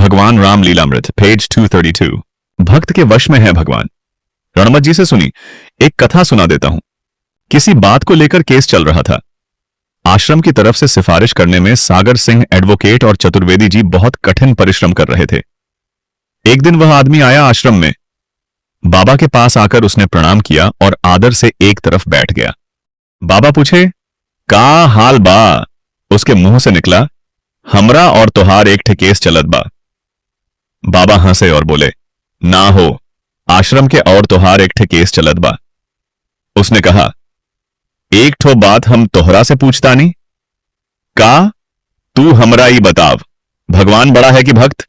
भगवान राम लीलामृत पेज 232। भक्त के वश में है भगवान। रणमत जी से सुनी। एक कथा सुना देता हूं। किसी बात को लेकर केस चल रहा था। आश्रम की तरफ से सिफारिश करने में सागर सिंह एडवोकेट और चतुर्वेदी जी बहुत कठिन परिश्रम कर रहे थे। एक दिन वह आदमी आया आश्रम में। बाबा के पास आकर उसने प्रणाम किया और आदर से एक तरफ बैठ गया। बाबा पूछे, का हाल बा? उसके मुंह से निकला, हमरा और तोहार एक ठे केस चलत बा। बाबा हंसे और बोले, ना हो, आश्रम के और तोहार एक ठे केस चलत बा। उसने कहा, एक ठो बात हम तोहरा से पूछता नहीं। का? तू हमरा ही बताव, भगवान बड़ा है कि भक्त?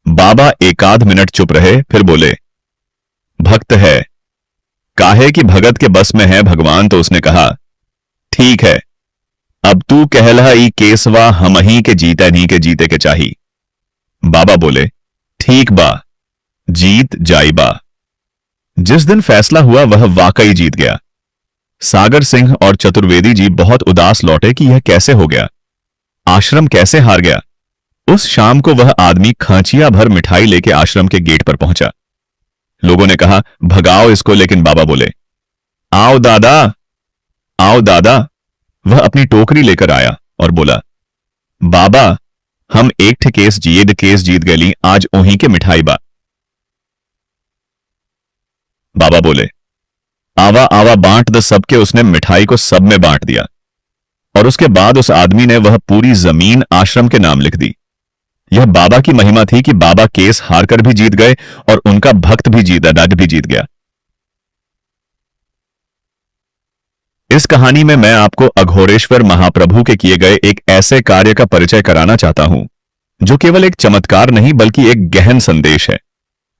बाबा एकाध मिनट चुप रहे, फिर बोले, भक्त है। काहे कि भगत के बस में है भगवान? तो उसने कहा, ठीक है, अब तू कहला ई केसवा हमही के जीते नहीं के जीते के चाही। बाबा बोले, ठीक बा, जीत जाई बा। जिस दिन फैसला हुआ वह वाकई जीत गया। सागर सिंह और चतुर्वेदी जी बहुत उदास लौटे कि यह कैसे हो गया, आश्रम कैसे हार गया। उस शाम को वह आदमी खांचिया भर मिठाई लेके आश्रम के गेट पर पहुंचा। लोगों ने कहा, भगाओ इसको, लेकिन बाबा बोले, आओ दादा, आओ दादा। वह अपनी टोकरी लेकर आया और बोला, बाबा, हम एक ठे केस जीत गली, आज ओही के मिठाई बा। बाबा बोले, आवा आवा बांट द सबके। उसने मिठाई को सब में बांट दिया और उसके बाद उस आदमी ने वह पूरी जमीन आश्रम के नाम लिख दी। यह बाबा की महिमा थी कि बाबा केस हारकर भी जीत गए और उनका भक्त भी जीत गया। इस कहानी में मैं आपको अघोरेश्वर महाप्रभु के किए गए एक ऐसे कार्य का परिचय कराना चाहता हूं जो केवल एक चमत्कार नहीं बल्कि एक गहन संदेश है,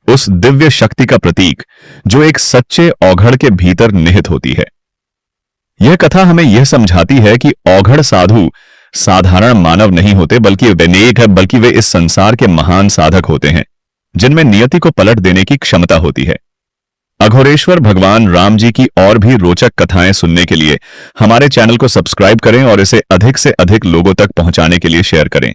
उस दिव्य शक्ति का प्रतीक जो एक सच्चे औघड़ के भीतर निहित होती है। यह कथा हमें यह समझाती है कि औघड़ साधु साधारण मानव नहीं होते बल्कि वे इस संसार के महान साधक होते हैं जिनमें नियति को पलट देने की क्षमता होती है। अघोरेश्वर भगवान राम जी की और भी रोचक कथाएं सुनने के लिए हमारे चैनल को सब्सक्राइब करें और इसे अधिक से अधिक लोगों तक पहुंचाने के लिए शेयर करें।